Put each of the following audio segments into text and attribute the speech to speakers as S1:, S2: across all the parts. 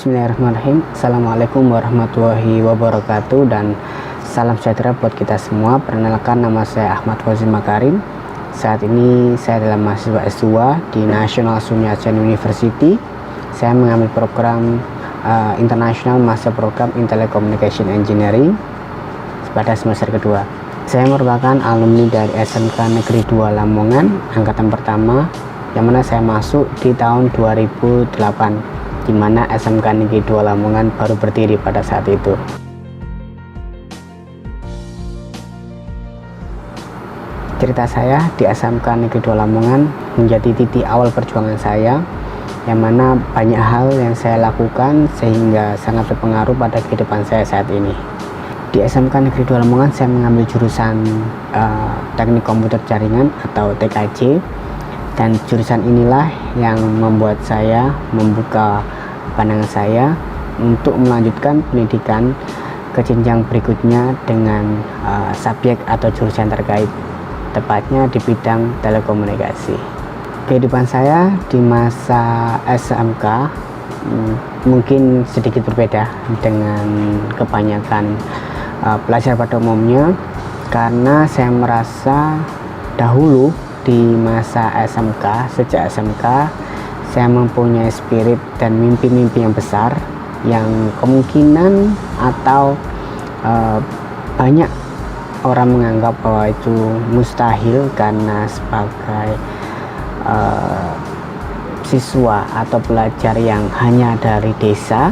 S1: Bismillahirrahmanirrahim. Assalamualaikum warahmatullahi wabarakatuh dan salam sejahtera buat kita semua. Perkenalkan, nama saya Ahmad Fauzi Makarim. Saat ini saya adalah mahasiswa S2 di National Sun Yat-sen University. Saya mengambil program International Master Program in Telecommunication Engineering pada semester kedua. Saya merupakan alumni dari SMK Negeri 2 Lamongan angkatan pertama, yang mana saya masuk di tahun 2008, di mana SMK Negeri 2 Lamongan baru berdiri pada saat itu. Cerita saya di SMK Negeri 2 Lamongan menjadi titik awal perjuangan saya, yang mana banyak hal yang saya lakukan sehingga sangat berpengaruh pada kehidupan saya saat ini. Di SMK Negeri 2 Lamongan saya mengambil jurusan Teknik Komputer Jaringan atau TKJ, dan jurusan inilah yang membuat saya membuka pandangan saya untuk melanjutkan pendidikan ke jenjang berikutnya dengan subjek atau jurusan terkait, tepatnya di bidang telekomunikasi. Kehidupan saya di masa SMK mungkin sedikit berbeda dengan kebanyakan pelajar pada umumnya, karena saya merasa dahulu di masa SMK, sejak SMK saya mempunyai spirit dan mimpi-mimpi yang besar, yang kemungkinan atau banyak orang menganggap bahwa itu mustahil, karena sebagai siswa atau pelajar yang hanya dari desa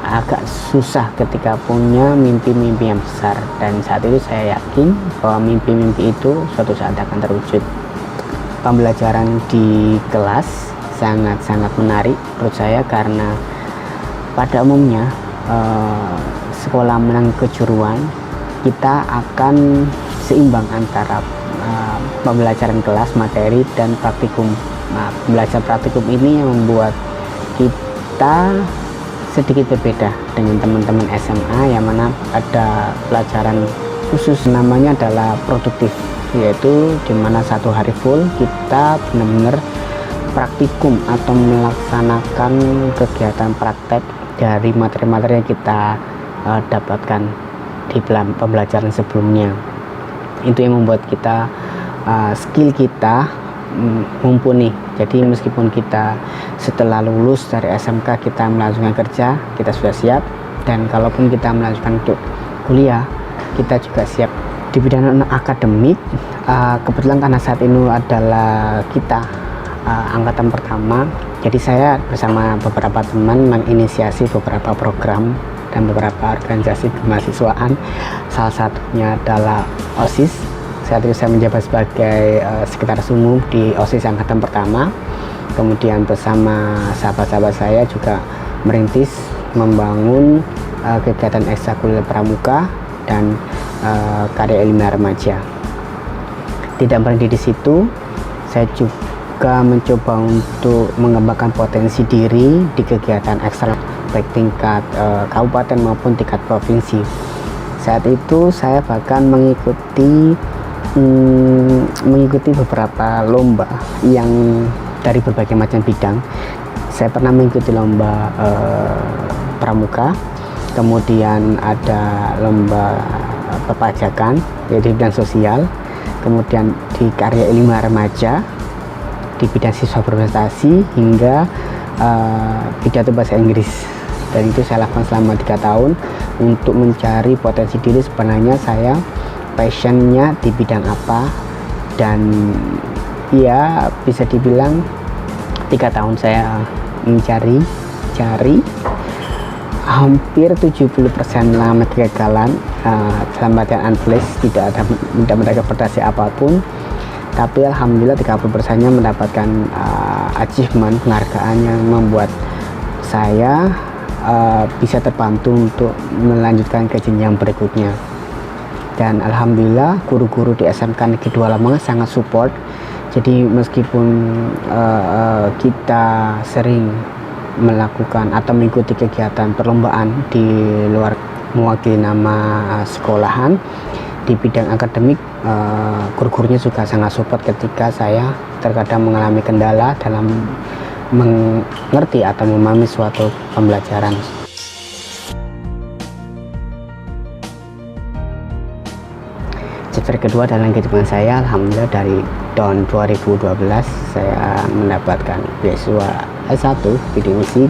S1: agak susah ketika punya mimpi-mimpi yang besar. Dan saat itu saya yakin bahwa mimpi-mimpi itu suatu saat akan terwujud. Pembelajaran di kelas sangat-sangat menarik menurut saya, karena pada umumnya sekolah menengah kejuruan kita akan seimbang antara pembelajaran kelas, materi, dan praktikum. Pembelajaran praktikum ini yang membuat kita sedikit berbeda dengan teman-teman SMA, yang mana ada pelajaran khusus namanya adalah produktif, yaitu dimana satu hari full kita benar-benar praktikum atau melaksanakan kegiatan praktek dari materi-materi yang kita dapatkan di pembelajaran sebelumnya. Itu yang membuat kita skill kita mumpuni. Jadi meskipun kita setelah lulus dari SMK kita melanjutkan kerja, kita sudah siap, dan kalaupun kita melanjutkan untuk kuliah, kita juga siap. Di bidang akademik, kebetulan karena saat ini adalah kita angkatan pertama, jadi saya bersama beberapa teman menginisiasi beberapa program dan beberapa organisasi kemahasiswaan. Salah satunya adalah OSIS. Saat itu saya menjabat sebagai sekretaris umum di OSIS angkatan pertama. Kemudian bersama sahabat-sahabat saya juga merintis membangun kegiatan ekstrakurikuler pramuka dan karya ilmiah remaja. Tidak berhenti di situ, saya juga mencoba untuk mengembangkan potensi diri di kegiatan ekstra baik tingkat kabupaten maupun tingkat provinsi. Saat itu saya bahkan mengikuti beberapa lomba yang dari berbagai macam bidang. Saya pernah mengikuti lomba pramuka, kemudian ada lomba perpajakan yaitu bidang sosial, kemudian di karya ilmiah remaja di bidang siswa berprestasi, hingga pidato bahasa Inggris. Dan itu saya lakukan selama 3 tahun untuk mencari potensi diri sebenarnya saya passionnya di bidang apa. Dan ya bisa dibilang 3 tahun saya mencari hampir 70% mengalami kegagalan dalam latihan unplace, tidak mendapatkan prestasi apapun, tapi alhamdulillah 30%-nya mendapatkan achievement, penghargaan yang membuat saya bisa terbantu untuk melanjutkan ke jenjang berikutnya. Dan alhamdulillah guru-guru di SMK Negeri 2 Lamongan sangat support. Jadi meskipun kita sering melakukan atau mengikuti kegiatan perlombaan di luar mewakili nama sekolahan, di bidang akademik guru-gurunya juga sangat support ketika saya terkadang mengalami kendala dalam mengerti atau memahami suatu pembelajaran. Chapter kedua dalam kehidupan saya, alhamdulillah dari tahun 2012 saya mendapatkan beasiswa S1 bidang musik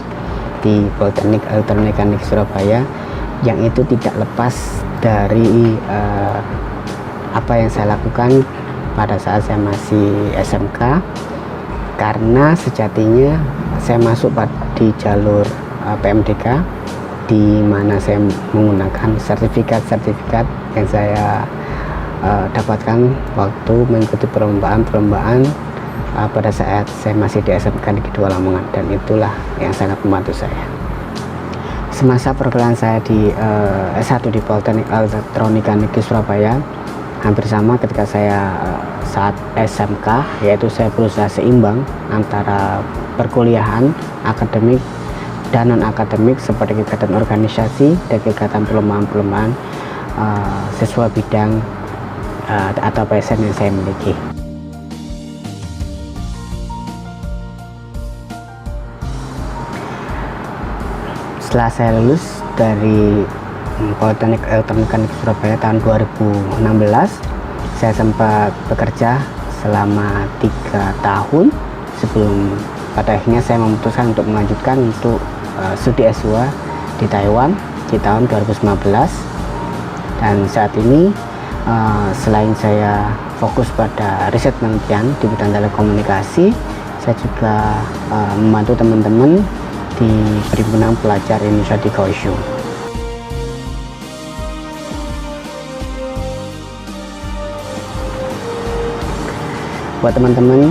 S1: di Politeknik Elektromekanik Surabaya, yang itu tidak lepas dari apa yang saya lakukan pada saat saya masih SMK, karena sejatinya saya masuk di jalur PMDK, di mana saya menggunakan sertifikat-sertifikat yang saya dapatkan waktu mengikuti perlombaan pada saat saya masih di SMK Negeri 2 Lamongan, dan itulah yang sangat membantu saya. Semasa perkuliahan saya di S1 di Politeknik Elektronika Negeri Surabaya, hampir sama ketika saya saat SMK, yaitu saya berusaha seimbang antara perkuliahan, akademik, dan non-akademik seperti kegiatan organisasi dan kegiatan perlombaan-perlombaan sesuai bidang atau passion yang saya miliki. Setelah saya lulus dari Politeknik Elektronika Surabaya tahun 2016, saya sempat bekerja selama 3 tahun sebelum pada akhirnya saya memutuskan untuk melanjutkan untuk studi S2 di Taiwan di tahun 2019. Dan saat ini selain saya fokus pada riset penelitian di bidang telekomunikasi, saya juga membantu teman-teman di Perhimpunan Pelajar Indonesia di Kaohsiung. Buat teman-teman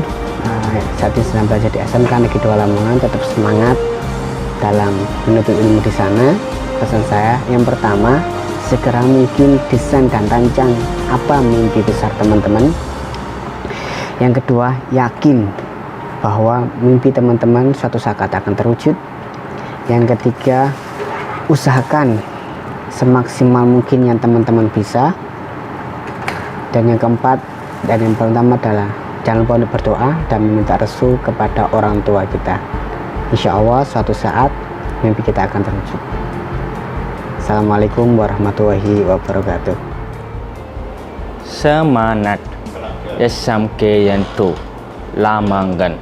S1: saat ini sedang belajar di SMK Negeri 2 Lamongan, tetap semangat dalam menuntut ilmu di sana. Pesan saya yang pertama, segera mungkin desain dan rancang apa mimpi besar teman-teman. Yang kedua, yakin bahwa mimpi teman-teman suatu saat akan terwujud. Yang ketiga, usahakan semaksimal mungkin yang teman-teman bisa. Dan yang keempat dan yang pertama adalah jangan lupa untuk berdoa dan meminta restu kepada orang tua kita. Insya Allah suatu saat mimpi kita akan terwujud. Assalamualaikum warahmatullahi wabarakatuh.
S2: Semangat SMK Yanto Lamongan.